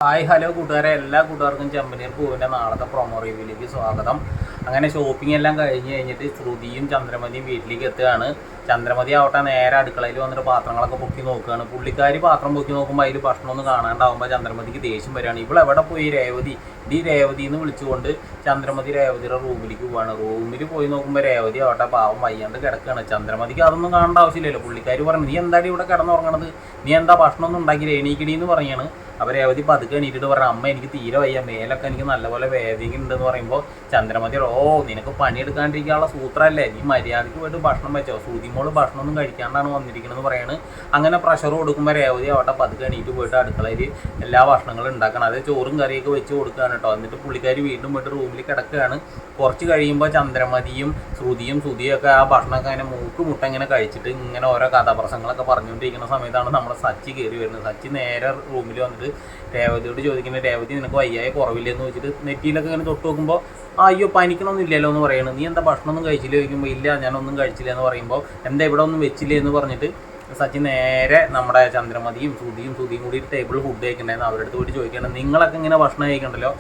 Hi hello കൂട്ടുകാരെ, എല്ലാ കൂട്ടുകാർക്കും ചെമ്പനീർ പൂവിൻ്റെ നാളത്തെ പ്രൊമോ റിവ്യൂയിലേക്ക് സ്വാഗതം. അങ്ങനെ ഷോപ്പിംഗ് എല്ലാം കഴിഞ്ഞിട്ട് ശ്രുതിയും ചന്ദ്രമതിയും വീട്ടിലേക്ക് എത്തുകയാണ്. ചന്ദ്രമതി ആവട്ടെ നേരെ അടുക്കളയിൽ വന്നിട്ട് പാത്രങ്ങളൊക്കെ പൊക്കി നോക്കുകയാണ്. പുള്ളിക്കാരി പാത്രം പൊക്കി നോക്കുമ്പോൾ അതിൽ ഭക്ഷണമൊന്നും കാണാണ്ടാവുമ്പോൾ ചന്ദ്രമതിക്ക് ദേഷ്യം വരികയാണ്. ഇവളെവിടെ പോയി രേവതി എന്ന് വിളിച്ചുകൊണ്ട് ചന്ദ്രമതി രേവതിയുടെ റൂമിലേക്ക് പോവാണ്. റൂമിൽ പോയി നോക്കുമ്പോൾ രേവതി ആവട്ടെ പാവം വയ്യാണ്ട് കിടക്കുകയാണ്. ചന്ദ്രമതിക്ക് അതൊന്നും കാണേണ്ട ആവശ്യമില്ലല്ലോ. പുള്ളിക്കാരി പറഞ്ഞു, നീ എന്തായാലും ഇവിടെ കിടന്നുറങ്ങണത്, നീ എന്താ ഭക്ഷണമൊന്നും ഉണ്ടാക്കിയില്ല, എണീക്കടി എന്ന് പറയാണ്. അപ്പോൾ രേവതി പതുക്കെ എണീറ്റിട്ട് പറഞ്ഞു, അമ്മ എനിക്ക് തീരെ വയ്യ, മേലൊക്കെ എനിക്ക് നല്ലപോലെ വേദന ഉണ്ടെന്ന് പറയുമ്പോൾ ചന്ദ്രമതി നിനക്ക് പണിയെടുക്കാണ്ടിരിക്കാനുള്ള സൂത്രമല്ലേ, നീ മര്യാദയ്ക്ക് പോയിട്ട് ഭക്ഷണം വെച്ചോ, ശ്രുതിമോള് ഭക്ഷണമൊന്നും കഴിക്കാണ്ടാണ് വന്നിരിക്കണമെന്ന് പറയാണ്. അങ്ങനെ പ്രഷർ കൊടുക്കുമ്പോൾ രേവതി ആവട്ടെ പതുക്കെ എണീറ്റ് പോയിട്ട് അടുക്കളയിൽ എല്ലാ ഭക്ഷണങ്ങളും ഉണ്ടാക്കണം. അത് ചോറും കറിയൊക്കെ വെച്ച് കൊടുക്കുകയാണ് കേട്ടോ. എന്നിട്ട് പുള്ളിക്കാരി വീണ്ടും പോയിട്ട് റൂമിൽ കിടക്കുകയാണ്. കുറച്ച് കഴിയുമ്പോൾ ചന്ദ്രമതിയും ശ്രുതിയും ഒക്കെ ആ ഭക്ഷണമൊക്കെ അങ്ങനെ മുട്ട ഇങ്ങനെ കഴിച്ചിട്ട് ഇങ്ങനെ ഓരോ കഥാപ്രസംഗങ്ങളൊക്കെ പറഞ്ഞുകൊണ്ടിരിക്കുന്ന സമയത്താണ് നമ്മുടെ സച്ചി കയറി വരുന്നത്. സച്ചി നേരെ റൂമിൽ വന്നിട്ട് രേവതിയോട് ചോദിക്കുന്നത്, രേവതി നിനക്ക് വയ്യായ കുറവില്ലെന്ന് ചോദിച്ചിട്ട് നെറ്റിയിലൊക്കെ ഇങ്ങനെ തൊട്ട് നോക്കുമ്പോൾ അയ്യോ പനിക്കണമൊന്നും ഇല്ലല്ലോ എന്ന് പറയുന്നത്. നീ എന്താ ഭക്ഷണമൊന്നും കഴിച്ചില്ല ചോദിക്കുമ്പോൾ ഇല്ല ഞാനൊന്നും കഴിച്ചില്ല എന്ന് പറയുമ്പോൾ എന്താ ഇവിടെ ഒന്നും വെച്ചില്ലേ എന്ന് പറഞ്ഞിട്ട് സച്ചി നേരെ നമ്മുടെ ചന്ദ്രമതിയും ശ്രുതിയും കൂടി ടേബിളിൽ ഫുഡ് കഴിക്കണ്ടായിരുന്നു. അവരുടെ അടുത്ത് പോയിട്ട് ചോദിക്കണം, നിങ്ങളൊക്കെ ഇങ്ങനെ ഭക്ഷണം കഴിക്കണ്ടല്ലോ,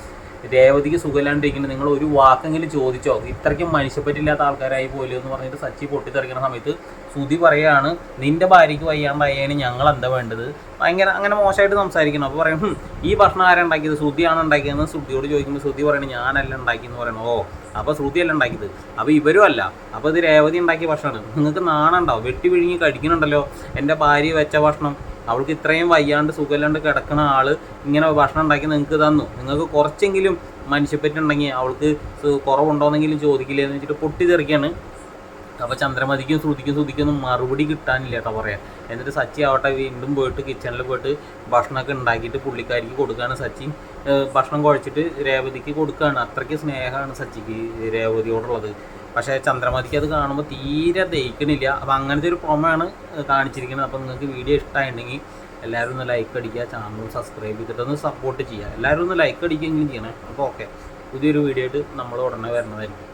രേവതിക്ക് സുഖമില്ലാണ്ടിരിക്കുന്നത്, നിങ്ങൾ ഒരു വാക്കെങ്കിലും ചോദിച്ചോ, ഇത്രയ്ക്കും മനുഷ്യപ്പറ്റില്ലാത്ത ആൾക്കാരായി പോലും എന്ന് പറഞ്ഞിട്ട് സച്ചി പൊട്ടിത്തെറിക്കുന്ന സമയത്ത് ശ്രുതി പറയുകയാണ്, നിന്റെ ഭാര്യയ്ക്ക് വയ്യാണ്ടായാണ് ഞങ്ങൾ എന്താ വേണ്ടത്, അങ്ങനെ മോശമായിട്ട് സംസാരിക്കണം. അപ്പോൾ പറയും, ഈ ഭക്ഷണം ആരാണ് ഉണ്ടാക്കിയത്, ശ്രുതിയാണ് ഉണ്ടാക്കിയതെന്ന് ശ്രുതിയോട് ചോദിക്കുമ്പോൾ ശ്രുതി പറയണത് ഞാനല്ല ഉണ്ടാക്കിയെന്ന് പറയണോ. അപ്പോൾ ശ്രുതിയല്ല ഉണ്ടാക്കിയത്, അപ്പോൾ ഇവരും അല്ല, അപ്പോൾ ഇത് രേവതി ഉണ്ടാക്കിയ ഭക്ഷണമാണ്, നിങ്ങൾക്ക് നാണുണ്ടാവും, വെട്ടി വിഴുങ്ങി കഴിക്കുന്നുണ്ടല്ലോ എൻ്റെ ഭാര്യ വെച്ച ഭക്ഷണം, അവൾക്ക് ഇത്രയും വയ്യാണ്ട് സുഖമില്ലാണ്ട് കിടക്കുന്ന ആൾ ഇങ്ങനെ ഭക്ഷണം ഉണ്ടാക്കി നിങ്ങൾക്ക് തന്നു, നിങ്ങൾക്ക് കുറച്ചെങ്കിലും മനുഷ്യപ്പറ്റുണ്ടെങ്കിൽ അവൾക്ക് കുറവുണ്ടോയെന്നെങ്കിലും ചോദിക്കില്ലേ എന്ന് വെച്ചിട്ട് പൊട്ടിത്തെറിക്കുകയാണ്. അപ്പോൾ ചന്ദ്രമതിക്കും ശ്രുതിക്കൊന്നും മറുപടി കിട്ടാനില്ല കേട്ടോ പറയാം. എന്നിട്ട് സച്ചി ആവട്ടെ വീണ്ടും പോയിട്ട് കിച്ചണിൽ പോയിട്ട് ഭക്ഷണമൊക്കെ ഉണ്ടാക്കിയിട്ട് പുള്ളിക്കാരിക്ക് കൊടുക്കുകയാണ്. സച്ചി ഭക്ഷണം കുഴച്ചിട്ട് രേവതിക്ക് കൊടുക്കുകയാണ്. അത്രയ്ക്ക് സ്നേഹമാണ് സച്ചിക്ക് രേവതിയോടുള്ളത്. പക്ഷേ ചന്ദ്രമതിക്ക് അത് കാണുമ്പോൾ തീരെ ദഹിക്കണില്ല. അപ്പോൾ അങ്ങനത്തെ ഒരു പ്രൊമോയാണ് കാണിച്ചിരിക്കുന്നത്. അപ്പോൾ നിങ്ങൾക്ക് വീഡിയോ ഇഷ്ടമായിട്ടുണ്ടെങ്കിൽ എല്ലാവരും ഒന്ന് ലൈക്ക് അടിക്കുക, ചാനൽ സബ്സ്ക്രൈബ് ചെയ്തിട്ടൊന്ന് സപ്പോർട്ട് ചെയ്യുക. എല്ലാവരും ഒന്ന് ലൈക്ക് അടിക്കുകയെങ്കിലും ചെയ്യണേ. അപ്പോൾ ഓക്കെ, പുതിയൊരു വീഡിയോ ആയിട്ട് നമ്മൾ ഉടനെ വരുന്നതായിരിക്കും.